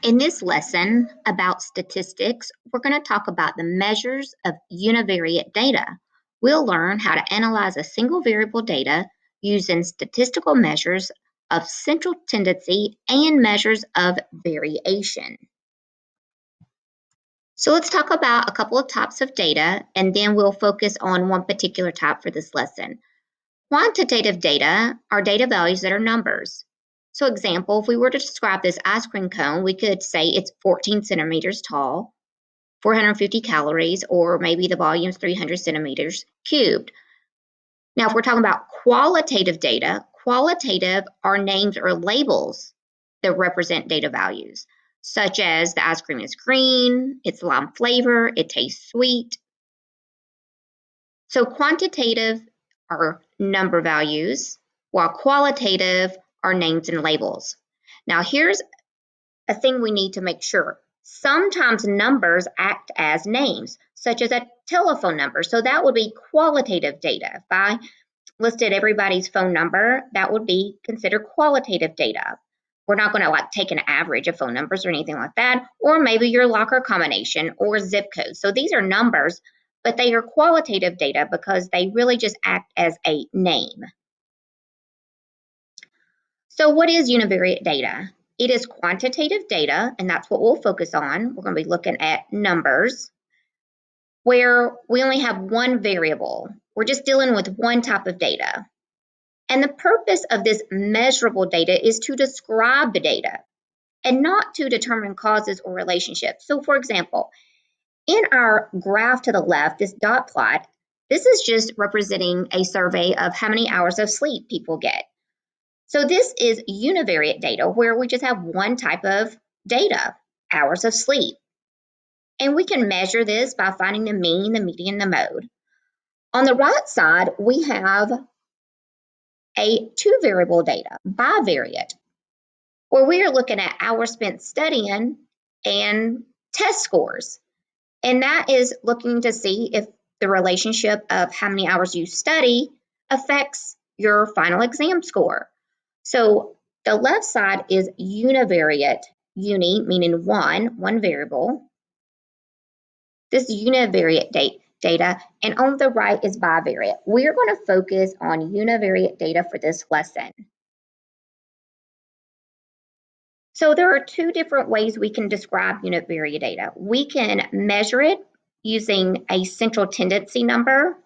In this lesson about statistics, we're going to talk about the measures of univariate data. We'll learn how to analyze a single variable data using statistical measures of central tendency and measures of variation. So let's talk about a couple of types of data, and then we'll focus on one particular type for this lesson. Quantitative data are data values that are numbers. So example, if we were to describe this ice cream cone, we could say it's 14 centimeters tall, 450 calories, or maybe the volume is 300 centimeters cubed. Now, if we're talking about qualitative data, qualitative are names or labels that represent data values, such as the ice cream is green, it's lime flavor, it tastes sweet. So quantitative are number values, while qualitative are names and labels. Now, here's a thing we need to make sure. Sometimes numbers act as names, such as a telephone number. So that would be qualitative data. If I listed everybody's phone number, that would be considered qualitative data. We're not going to take an average of phone numbers or anything like that, or maybe your locker combination or zip code. So these are numbers, but they are qualitative data because they really just act as a name. So what is univariate data? It is quantitative data, and that's what we'll focus on. We're going to be looking at numbers where we only have one variable. We're just dealing with one type of data. And the purpose of this measurable data is to describe the data and not to determine causes or relationships. So for example, in our graph to the left, this dot plot, this is just representing a survey of how many hours of sleep people get. So this is univariate data where we just have one type of data, hours of sleep. And we can measure this by finding the mean, the median, the mode. On the right side, we have a two variable data, bivariate, where we are looking at hours spent studying and test scores. And that is looking to see if the relationship of how many hours you study affects your final exam score. So the left side is univariate, uni meaning one variable. This is univariate data, and on the right is bivariate. We're going to focus on univariate data for this lesson. So there are two different ways we can describe univariate data. We can measure it using a central tendency number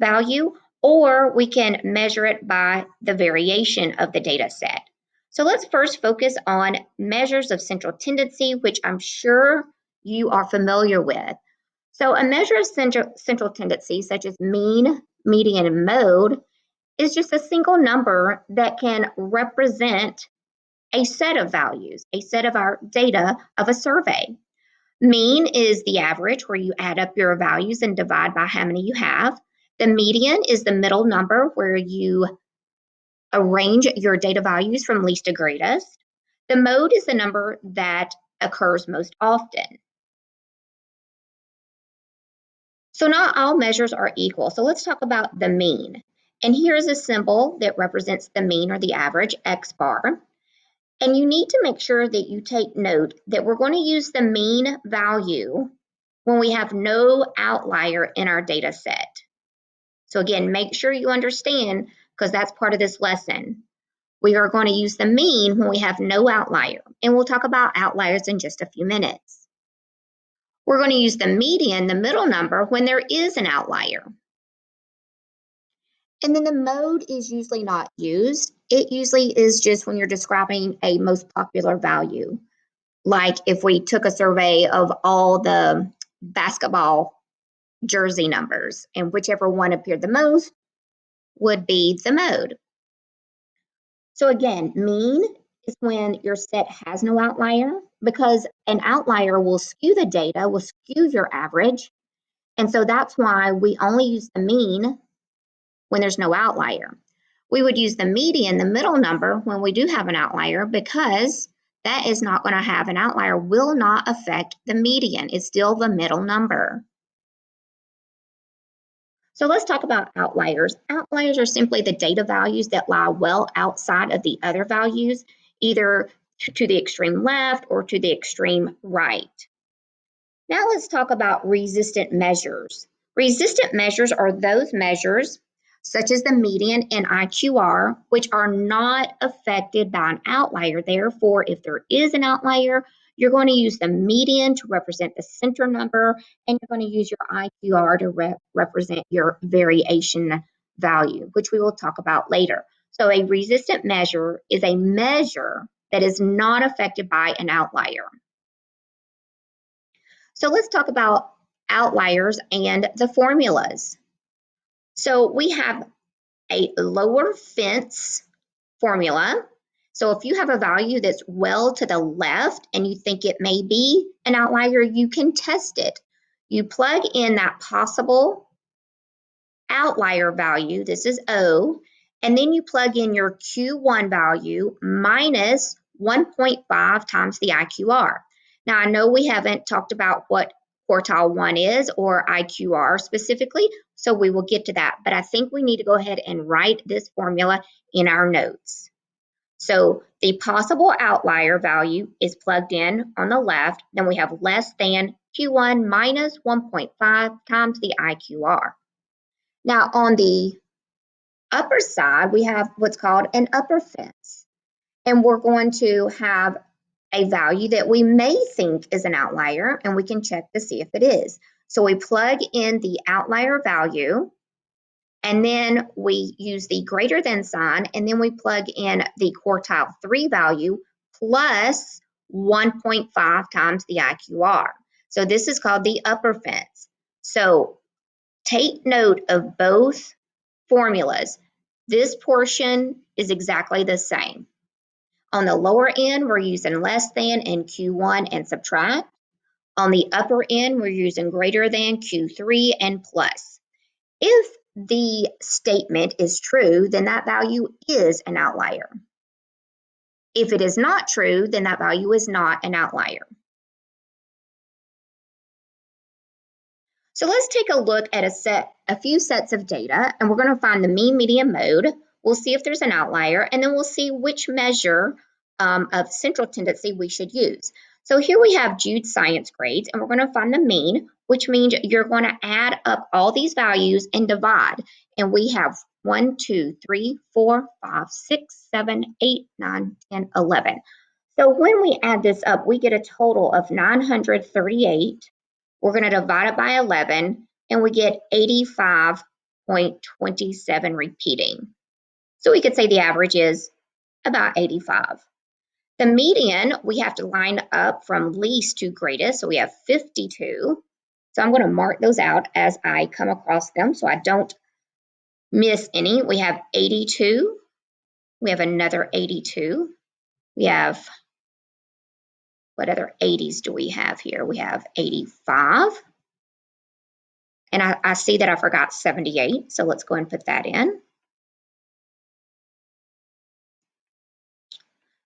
value, or we can measure it by the variation of the data set. So let's first focus on measures of central tendency, which I'm sure you are familiar with. So a measure of central tendency, such as mean, median, and mode, is just a single number that can represent a set of values, a set of our data of a survey. Mean is the average where you add up your values and divide by how many you have. The median is the middle number where you arrange your data values from least to greatest. The mode is the number that occurs most often. So not all measures are equal. So let's talk about the mean. And here's a symbol that represents the mean or the average, X bar. And you need to make sure that you take note that we're going to use the mean value when we have no outlier in our data set. So again, make sure you understand, because that's part of this lesson. We are going to use the mean when we have no outlier, and we'll talk about outliers in just a few minutes. We're going to use the median, the middle number, when there is an outlier. And then the mode is usually not used. It usually is just when you're describing a most popular value. Like if we took a survey of all the basketball jersey numbers, and whichever one appeared the most would be the mode. So again, mean is when your set has no outlier, because an outlier will skew the data, will skew your average. And so that's why we only use the mean when there's no outlier. We would use the median, the middle number, when we do have an outlier, because that is not going to have an outlier, will not affect the median. It's still the middle number. So let's talk about outliers. Outliers are simply the data values that lie well outside of the other values, either to the extreme left or to the extreme right. Now let's talk about resistant measures. Resistant measures are those measures, such as the median and IQR, which are not affected by an outlier. Therefore, if there is an outlier, you're going to use the median to represent the center number, and you're going to use your IQR to represent your variation value, which we will talk about later. So a resistant measure is a measure that is not affected by an outlier. So let's talk about outliers and the formulas. So we have a lower fence formula. So if you have a value that's well to the left and you think it may be an outlier, you can test it. You plug in that possible outlier value, this is O, and then you plug in your Q1 value minus 1.5 times the IQR. Now, I know we haven't talked about what quartile 1 is or IQR specifically, so we will get to that, but I think we need to go ahead and write this formula in our notes. So the possible outlier value is plugged in on the left, then we have less than Q1 minus 1.5 times the IQR. Now, on the upper side, we have what's called an upper fence. And we're going to have a value that we may think is an outlier, and we can check to see if it is. So we plug in the outlier value, and then we use the greater than sign, and then we plug in the quartile 3 value plus 1.5 times the IQR. So this is called the upper fence. So take note of both formulas. This portion is exactly the same. On the lower end, we're using less than in Q1 and subtract. On the upper end, we're using greater than, Q3, and plus. If the statement is true, then that value is an outlier. If it is not true, then that value is not an outlier. So let's take a look at a few sets of data, and we're going to find the mean, median, mode. We'll see if there's an outlier, and then we'll see which measure of central tendency we should use. So here we have Jude science grades, and we're going to find the mean, which means you're going to add up all these values and divide. And we have 1, 2, 3, 4, 5, 6, 7, 8, 9, 10, 11. So when we add this up, we get a total of 938. We're going to divide it by 11, and we get 85.27 repeating. So we could say the average is about 85. The median, we have to line up from least to greatest, so we have 52. So I'm going to mark those out as I come across them so I don't miss any. We have 82. We have another 82. We have, what other 80s do we have here? We have 85. And I see that I forgot 78, so let's go and put that in.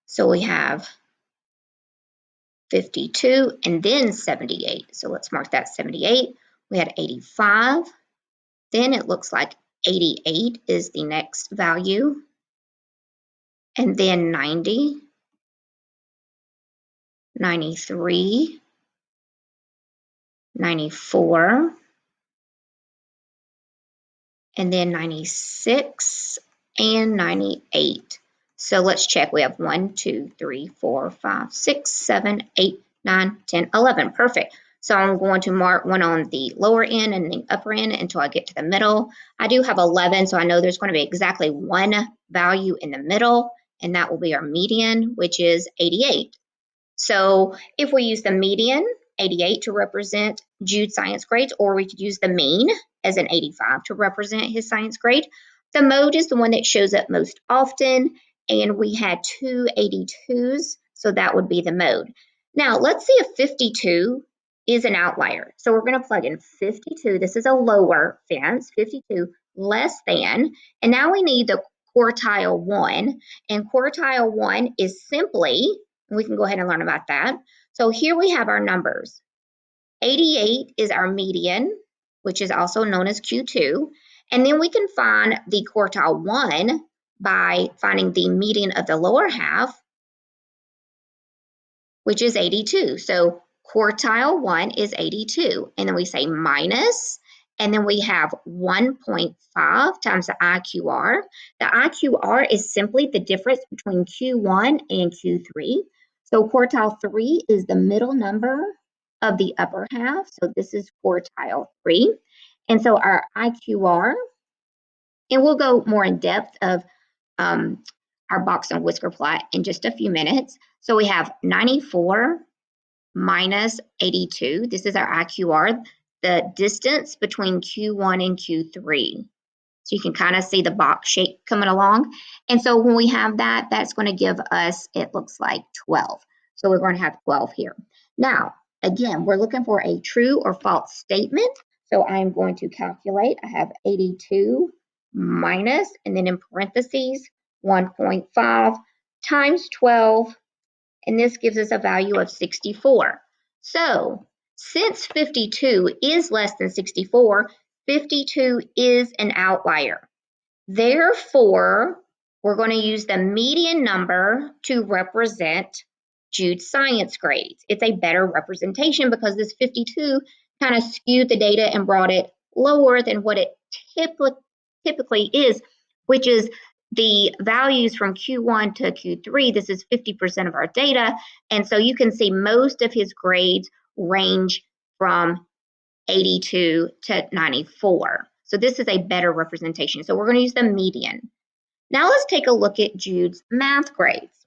So we have 52 and then 78. So let's mark that 78. We had 85. Then it looks like 88 is the next value. And then 90, 93, 94, and then 96 and 98. So let's check. We have 1, 2, 3, 4, 5, 6, 7, 8, 9, 10, 11. Perfect. So I'm going to mark one on the lower end and the upper end until I get to the middle. I do have 11, so I know there's going to be exactly one value in the middle, and that will be our median, which is 88. So if we use the median, 88, to represent Jude's science grades, or we could use the mean as an 85 to represent his science grade. The mode is the one that shows up most often, and we had two 82s, so that would be the mode. Now, let's see if 52 is an outlier. So we're going to plug in 52. This is a lower fence, 52 less than, and now we need the quartile 1, and quartile 1 is simply, we can go ahead and learn about that. So here we have our numbers. 88 is our median, which is also known as Q2. And then we can find the quartile 1 by finding the median of the lower half which is 82. So quartile 1 is 82. And then we say minus, and then we have 1.5 times the IQR. The IQR is simply the difference between Q1 and Q3. So quartile 3 is the middle number of the upper half. So this is quartile 3. And so our IQR, and we'll go more in depth of our box and whisker plot in just a few minutes. So we have 94 minus 82. This is our IQR, the distance between Q1 and Q3. So you can kind of see the box shape coming along. And so when we have that, that's going to give us, it looks like 12. So we're going to have 12 here. Now, again, we're looking for a true or false statement. So I'm going to calculate. I have 82 minus, and then in parentheses, 1.5 times 12. And this gives us a value of 64. So since 52 is less than 64, 52 is an outlier. Therefore, we're going to use the median number to represent Jude's science grades. It's a better representation because this 52 kind of skewed the data and brought it lower than what it typically is, which is the values from Q1 to Q3. This is 50% of our data. And so you can see most of his grades range from 82 to 94. So this is a better representation. So we're going to use the median. Now let's take a look at Jude's math grades.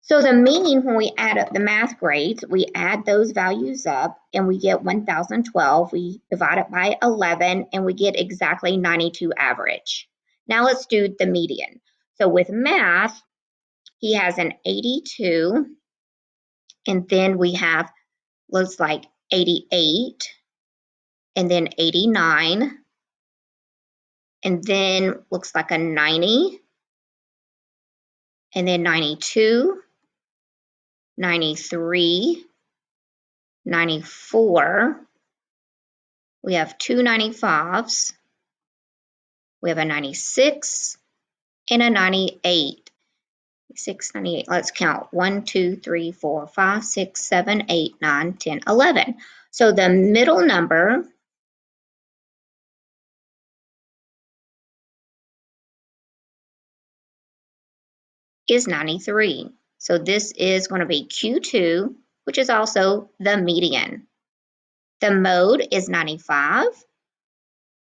So the mean, when we add up the math grades, we add those values up and we get 1,012. We divide it by 11 and we get exactly 92 average. Now let's do the median. So with math, he has an 82, and then we have, looks like 88, and then 89, and then looks like a 90, and then 92, 93, 94. We have two 95s. We have a 96 and a 98. 6, 98. Let's count. 1, 2, 3, 4, 5, 6, 7, 8, 9, 10, 11. So the middle number is 93. So this is going to be Q2, which is also the median. The mode is 95.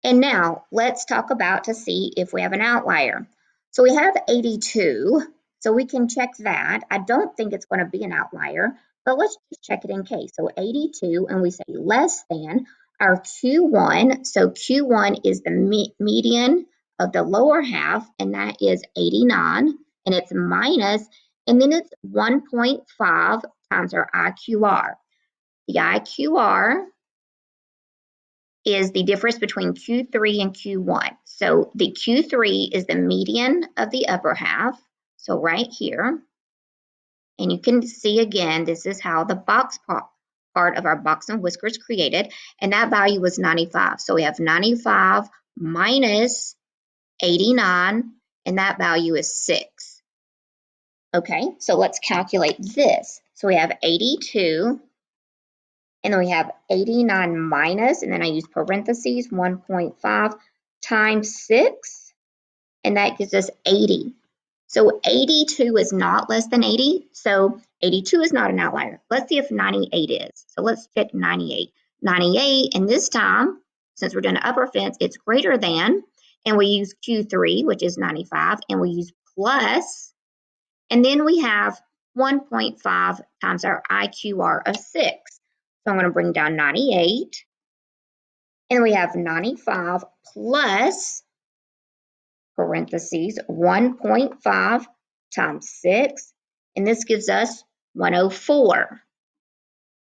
And now let's talk about to see if we have an outlier. So we have 82, so we can check that. I don't think it's going to be an outlier, but let's just check it in case. So 82, and we say less than our Q1. So Q1 is the median of the lower half, and that is 89, and it's minus, and then it's 1.5 times our IQR. The IQR is the difference between Q3 and Q1. So the Q3 is the median of the upper half, so right here. And you can see again, this is how the box part of our box and whiskers created, and that value was 95. So we have 95 minus 89, and that value is 6. Okay, so let's calculate this. So we have 82, and then we have 89 minus, and then I use parentheses, 1.5 times 6, and that gives us 80. So 82 is not less than 80, so 82 is not an outlier. Let's see if 98 is. So let's check 98. 98, and this time, since we're doing the upper fence, it's greater than, and we use Q3, which is 95, and we use plus, and then we have 1.5 times our IQR of 6. So I'm going to bring down 98, and we have 95 plus, parentheses, 1.5 times 6, and this gives us 104.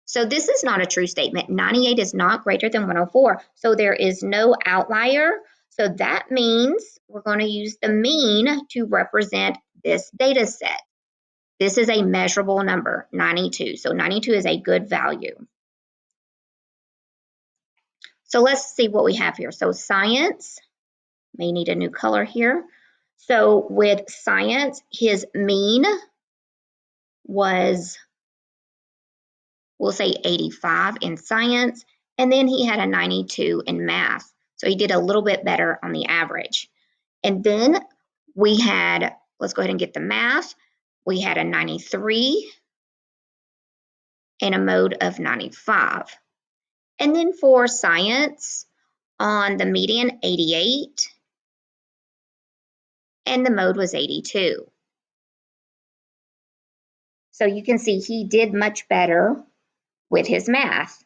So this is not a true statement. 98 is not greater than 104, so there is no outlier. So that means we're going to use the mean to represent this data set. This is a measurable number, 92. So 92 is a good value. So let's see what we have here. So science, may need a new color here. So with science, his mean was we'll say 85 in science, and then he had a 92 in math. So he did a little bit better on the average. And then we had, let's go ahead and get the math. We had a 93 and a mode of 95. And then for science, on the median, 88, and the mode was 82. So you can see he did much better with his math.